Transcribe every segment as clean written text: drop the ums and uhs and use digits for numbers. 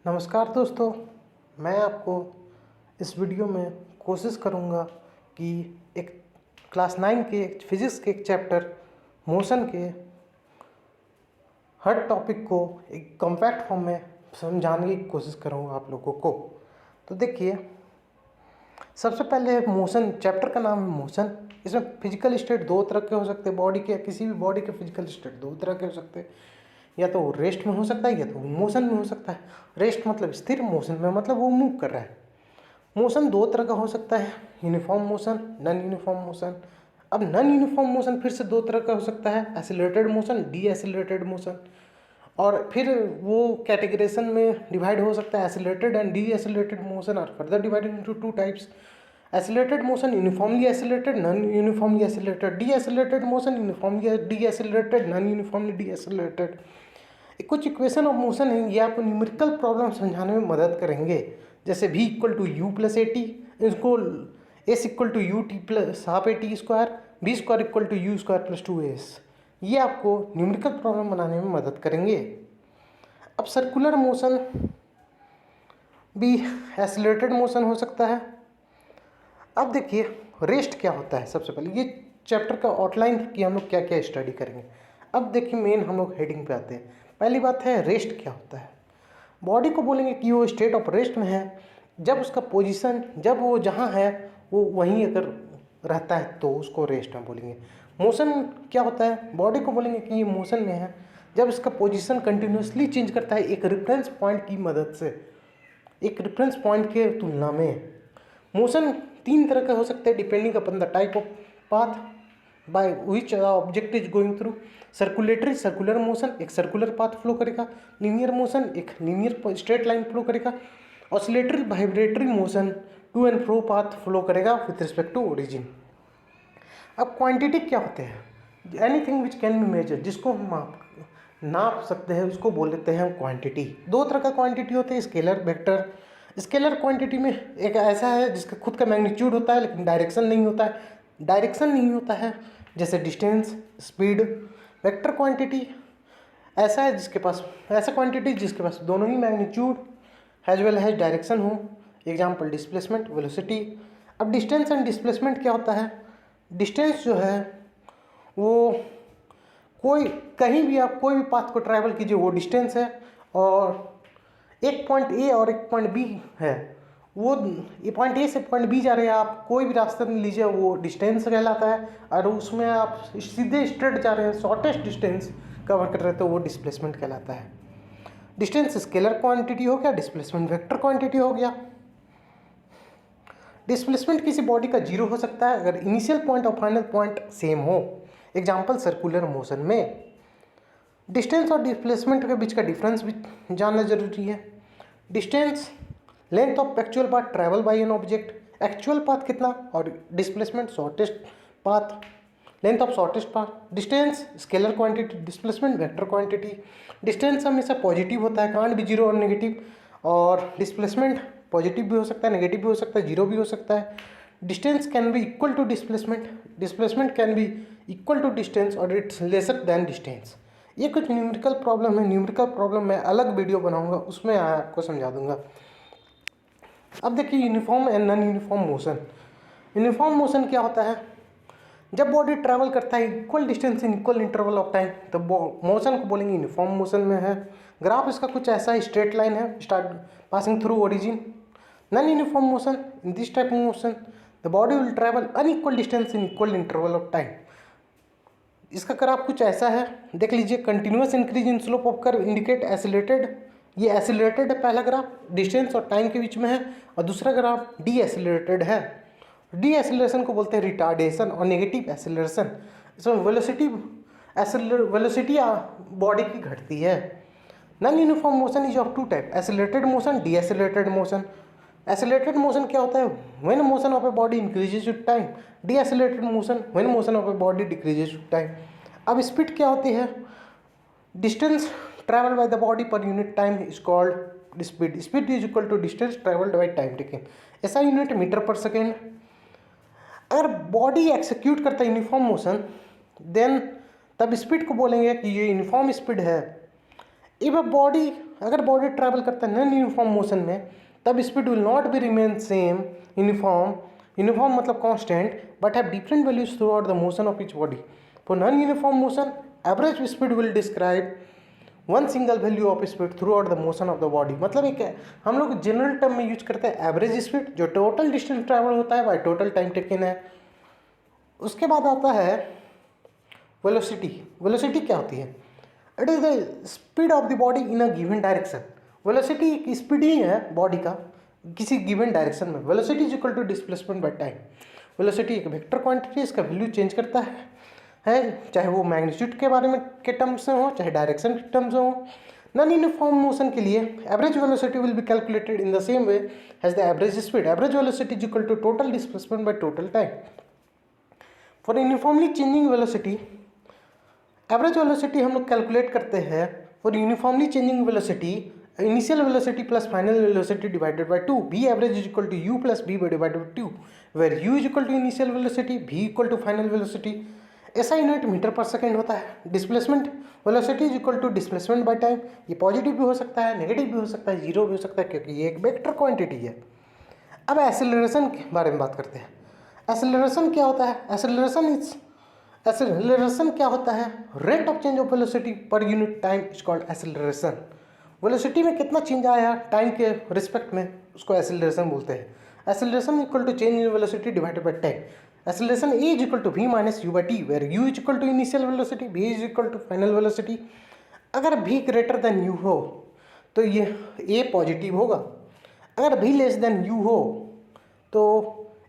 नमस्कार दोस्तों, मैं आपको इस वीडियो में कोशिश करूंगा कि एक क्लास 9 के फिज़िक्स के एक चैप्टर मोशन के हर टॉपिक को एक कॉम्पैक्ट फॉर्म में समझाने की कोशिश करूंगा आप लोगों को। तो देखिए, सबसे पहले मोशन, चैप्टर का नाम है मोशन। इसमें फिजिकल स्टेट दो तरह के हो सकते हैं, बॉडी के, किसी भी बॉडी के फिजिकल स्टेट दो तरह के हो सकते हैं। या तो रेस्ट में हो सकता है या तो मोशन में हो सकता है। रेस्ट मतलब स्थिर, मोशन में मतलब वो मूव कर रहा है। मोशन दो तरह का हो सकता है, uniform motion, non uniform motion. अब नॉन यूनिफॉर्म मोशन फिर से दो तरह का हो सकता है, accelerated motion, decelerated motion. और फिर वो कैटेगराइजेशन में डिवाइड हो सकता है, accelerated and decelerated motion are further divided into two types. Accelerated motion uniformly accelerated, non uniformly accelerated. Decelerated motion uniformly decelerated, non uniformly decelerated. कुछ equation of motion है, ये आपको numerical problem समझाने में मदद करेंगे। जैसे v equal to u plus a t, इसको s equal to u t plus half a t square, b square equal to u square plus 2s। ये आपको न्यूमेरिकल प्रॉब्लम बनाने में मदद करेंगे। अब सर्कुलर मोशन भी एसिलरेटेड मोशन हो सकता है। अब देखिए, रेस्ट क्या होता है। सबसे पहले ये चैप्टर का आउटलाइन कि हम लोग क्या क्या स्टडी करेंगे। अब देखिए, मेन हम लोग हेडिंग पे आते हैं। पहली बात है, रेस्ट क्या होता है। बॉडी को बोलेंगे कि वो स्टेट ऑफ रेस्ट में है जब उसका पोजीशन, जब वो जहाँ है वो वहीं अगर रहता है तो उसको रेस्ट में बोलेंगे। मोशन क्या होता है, बॉडी को बोलेंगे कि ये मोशन में है जब इसका पोजीशन कंटिन्यूसली चेंज करता है एक रेफरेंस पॉइंट की मदद से, एक रेफरेंस पॉइंट के तुलना में। मोशन तीन तरह का हो सकता है depending upon the type of path by which object is going through. Circulatory, circular motion, एक सर्कुलर पाथ फ्लो करेगा। लीनियर मोशन, एक लीनियर स्ट्रेट लाइन फ्लो करेगा। Oscillatory vibratory motion, to and fro path flow करेगा with respect to origin. अब quantity क्या होते हैं, anything which can be measure, जिसको हम नाप सकते हैं उसको बोल देते हैं क्वांटिटी। दो तरह का क्वांटिटी होते हैं, स्केलर, वेक्टर। स्केलर क्वांटिटी में एक ऐसा है जिसका खुद का मैग्नीट्यूड होता है लेकिन डायरेक्शन नहीं होता है, जैसे डिस्टेंस, स्पीड। वेक्टर क्वांटिटी ऐसा है जिसके पास, ऐसा क्वांटिटी जिसके पास दोनों ही magnitude as well as direction हो। Example displacement, velocity. अब डिस्टेंस एंड डिस्प्लेसमेंट क्या होता है। डिस्टेंस जो है वो कोई, कहीं भी आप कोई भी पाथ को ट्रैवल कीजिए वो डिस्टेंस है। और एक पॉइंट ए और एक पॉइंट बी है, वो ये पॉइंट ए से पॉइंट बी जा रहे हैं, आप कोई भी रास्ते में लीजिए वो डिस्टेंस कहलाता है। और उसमें आप सीधे स्ट्रेट जा रहे हैं, शॉर्टेस्ट डिस्टेंस कवर कर रहे हैं तो वो डिस्प्लेसमेंट कहलाता है। डिस्टेंस स्केलर क्वांटिटी हो गया, डिस्प्लेसमेंट वेक्टर क्वांटिटी हो गया। डिस्प्लेसमेंट किसी बॉडी का जीरो हो सकता है अगर इनिशियल पॉइंट और फाइनल पॉइंट सेम हो। एग्जाम्पल सर्कुलर मोशन में। डिस्टेंस और डिस्प्लेसमेंट के बीच का डिफरेंस भी जानना जरूरी है। Distance, length of actual path travel by an object, actual path कितना, और displacement shortest path, length of shortest path. Distance scalar quantity, displacement vector quantity. Distance हमेशा पॉजिटिव होता है, कांट भी जीरो और नेगेटिव। और डिस्प्लेसमेंट पॉजिटिव भी हो सकता है, नेगेटिव भी हो सकता है, जीरो भी हो सकता है। Distance can be equal to displacement, displacement can be equal to distance और इट्स लेसर देन डिस्टेंस। ये कुछ न्यूमेरिकल प्रॉब्लम है। न्यूमेरिकल प्रॉब्लम मैं अलग वीडियो बनाऊंगा, उसमें आपको समझा दूंगा। अब देखिए, uniform and non uniform motion. Uniform motion क्या होता है, जब बॉडी ट्रैवल करता है equal distance in equal interval of time तो मोशन को बोलेंगे यूनिफॉर्म मोशन में है। ग्राफ इसका कुछ ऐसा है, स्ट्रेट लाइन है, start passing through origin. Non uniform motion, in this type of motion the body will travel unequal distance in equal interval of time. इसका ग्राफ कुछ ऐसा है, देख लीजिए। Continuous increase in slope of curve indicate acylated, ये acylated है पहला graph, distance और टाइम के बीच में है। और दूसरा ग्राफ डी एसिलेटेड है। डी एसिलेशन को बोलते हैं रिटार्डेशन और नेगेटिव एसिलेशन। इसमें वेलोसिटी बॉडी की घटती है। Non uniform motion is of two type, accelerated motion, decelerated motion. Accelerated motion क्या होता है, when motion of a body increases with time. Decelerated motion, when motion of a body decreases with time. अब speed क्या होती है, distance travel by the body per unit time is called speed. Speed is equal to distance travelled by time taken, ऐसा unit metre per second. अगर body execute करता है uniform motion then तब speed को बोलेंगे कि ये यूनिफॉर्म स्पीड है। इफ अ बॉडी अगर बॉडी ट्रैवल करता है नॉन यूनिफॉर्म मोशन में, तब speed will not be remain same uniform मतलब constant, but have different values throughout the motion of each body. For non uniform motion average speed will describe one single value of speed through out the motion of the body. मतलब एक हम लोग general term में use करते हैं average speed, जो total distance travel होता है बाय टोटल टाइम टेकन है। उसके बाद आता है वेलोसिटी। वेलोसिटी क्या होती है? It is the speed of the body in a given direction. Velocity एक स्पीड ही है बॉडी का किसी गिवन डायरेक्शन में। Velocity is equal to displacement by time. Velocity एक वेक्टर क्वांटिटी, इसका वैल्यू चेंज करता है चाहे वो मैग्नीट्यूड के बारे में के टर्म्स में हो, चाहे डायरेक्शन के टर्म्स में हो। नॉन यूनिफॉर्म मोशन के लिए average velocity will be calculated in the same way as the average speed. Average velocity is equal to total displacement by total time. For uniformly changing velocity, average velocity हम लोग calculate करते हैं for uniformly changing velocity initial velocity plus final velocity divided by 2। V average is equal to u plus v divided by 2, where u is equal to initial velocity, v equal to final velocity. ऐसा unit metre per second होता है। Displacement velocity is equal to displacement by time. ये positive भी हो सकता है, negative भी हो सकता है, जीरो भी हो सकता है, क्योंकि ये एक वेक्टर क्वांटिटी है। अब एक्सेलरेशन के बारे में बात करते हैं। एक्सेलरेशन क्या होता है? एक्सेलरेशन क्या होता है? Rate of change of velocity per unit time is called acceleration. Velocity में कितना चेंज आया टाइम के रिस्पेक्ट में, उसको एक्सेलरेशन बोलते हैं। Acceleration equal to change in velocity divided by time. Acceleration a is equal to v minus u by t, where u is equal to initial velocity, v is equal to final velocity. अगर v greater than u हो तो ये a positive होगा, अगर v less than u हो तो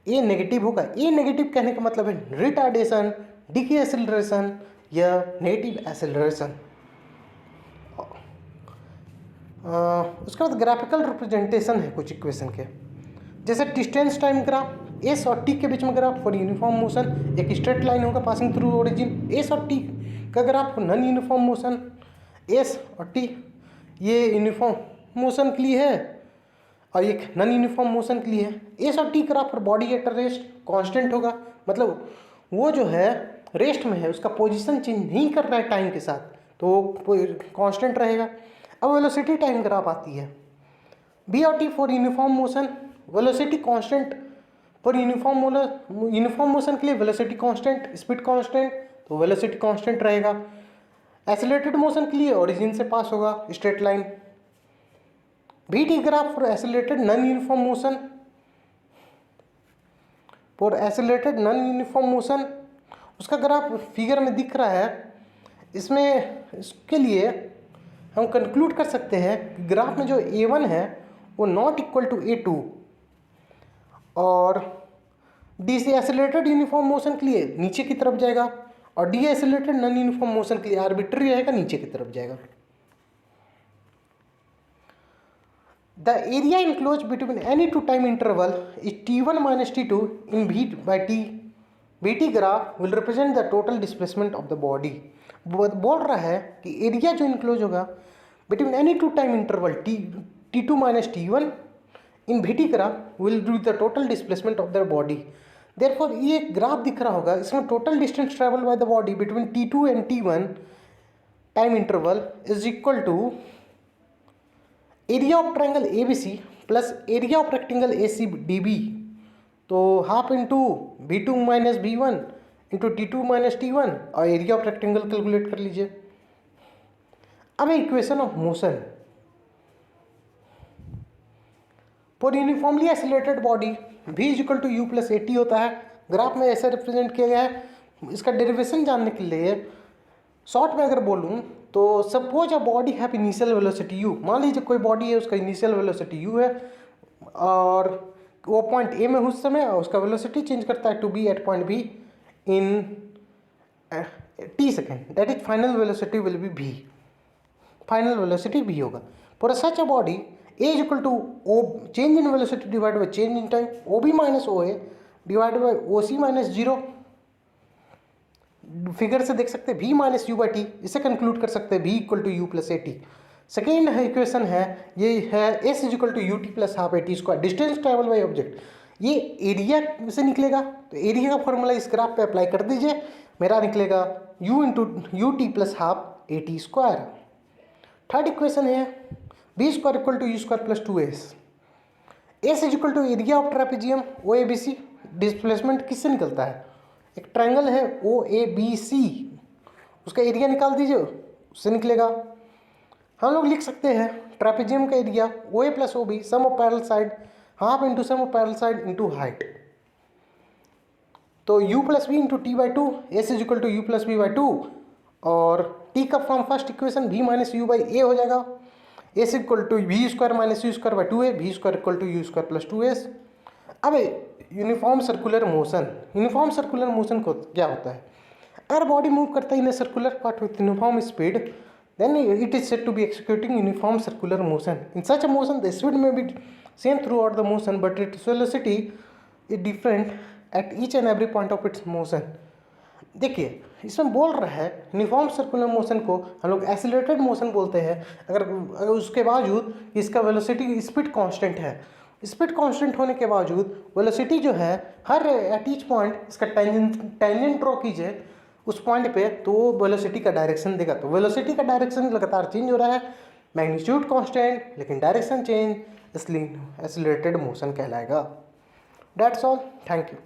a negative होगा। a negative कहने का मतलब है रिटार्डेशन, डिके एक्सेलरेशन या नेगेटिव एक्सेलरेशन। उसके बाद ग्राफिकल रिप्रेजेंटेशन है कुछ इक्वेशन के, जैसे डिस्टेंस टाइम ग्राफ, एस और टी के बीच में ग्राफ फॉर यूनिफॉर्म मोशन एक स्ट्रेट लाइन होगा पासिंग थ्रू ओरिजिन। एस और टी का graph non uniform motion, S और टी ये यूनिफॉर्म मोशन के लिए है और एक नॉन यूनिफॉर्म मोशन के लिए है। एस और T graph for body at rest constant होगा, मतलब वो जो है रेस्ट में है, उसका पोजीशन चेंज नहीं कर रहा है टाइम के साथ, तो वो कांस्टेंट रहेगा। अब वेलोसिटी टाइम ग्राफ आती है। बी और t for uniform motion, velocity constant for uniform motion के लिए वेलोसिटी कांस्टेंट, स्पीड कांस्टेंट, तो वेलोसिटी कांस्टेंट रहेगा। एक्सेलरेटेड मोशन के लिए ओरिजिन से पास होगा straight line. V t graph for accelerated non uniform motion, for accelerated non uniform motion उसका graph figure में दिख रहा है। इसके लिए हम कंक्लूड कर सकते हैं कि ग्राफ में जो A1 है वो नॉट इक्वल टू A2, और डी से एक्सेलरेटेड यूनिफॉर्म मोशन के लिए नीचे की तरफ जाएगा और D accelerated non uniform motion के लिए आर्बिट्री रहेगा, नीचे की तरफ जाएगा। The area enclose between any two time interval is T1 minus T2 in V by T। BT graph will represent the total displacement of the body. बोल रहा है कि एरिया जो इनक्लोज होगा between any two time interval T2 minus T1 in VT graph will do the total displacement of the body. Therefore ये graph दिख रहा होगा, इसमें total distance travel by the body between T2 and T1 time interval is equal to area of triangle ABC plus area of rectangle ACDB, तो half into B2 minus B1 into T2 minus T1 और area of rectangle calculate कर लीजिए। अब equation of motion for uniformly accelerated body v is equal to u plus AT होता है। Graph में ऐसे represent किया गया है। इसका डेरिवेशन जानने के लिए शॉर्ट में अगर बोलूँ तो suppose a body have initial velocity u, मान लीजिए कोई बॉडी है उसका इनिशियल वेलोसिटी u है और वो पॉइंट A में उस समय और उसका वेलोसिटी चेंज करता है to be at point B in t second, that is final velocity will be v, final velocity v होगा। For such a body a is equal to o change in velocity divide by change in time, OB minus OA divide by OC minus 0। Figure से देख सकते हैं v minus u by t, इसे conclude कर सकते हैं v equal to u plus AT। Second equation है ये है s is equal to u t plus half AT square, distance travel by object, ये एरिया से निकलेगा, तो एरिया का फॉर्मूला इस ग्राफ पे अप्लाई कर दीजिए, मेरा निकलेगा u into u t plus half AT square. Third equation है b square equal to u square plus 2s। S is equal to area of trapezium O A B C. Displacement किससे निकलता है? एक triangle है ओ A B सी, उसका area निकाल दीजिए, उससे निकलेगा। हम लोग लिख सकते हैं ट्रेपेजियम का area O A plus O B sum of parallel side half into sum of parallel side into height. तो u plus v into t by two, s is equal to u plus v by two, और t का form first equation v minus u by a हो जाएगा। S equal to v square minus u square by two a, v square equal to u square plus 2s। अब uniform circular motion, uniform circular motion को क्या होता है? अगर body move करता है in a circular path with uniform speed, then it is said to be executing uniform circular motion. In such a motion, the speed may be same throughout the motion, but its velocity is different at each and every point of its motion. देखिए इसमें बोल रहा है uniform circular motion को हम लोग accelerated motion बोलते हैं अगर उसके बावजूद इसका वेलोसिटी स्पीड कांस्टेंट है। स्पीड कांस्टेंट होने के बावजूद वेलोसिटी जो है हर एट ईच पॉइंट इसका टेंजेंट ड्रॉ कीजिए उस पॉइंट पे, तो वो वेलोसिटी का डायरेक्शन देगा। तो वेलोसिटी का डायरेक्शन लगातार चेंज हो रहा है, मैग्नीट्यूड कांस्टेंट लेकिन डायरेक्शन चेंज, इसलिए एक्सीलरेटेड मोशन कहलाएगा। That's all, thank you.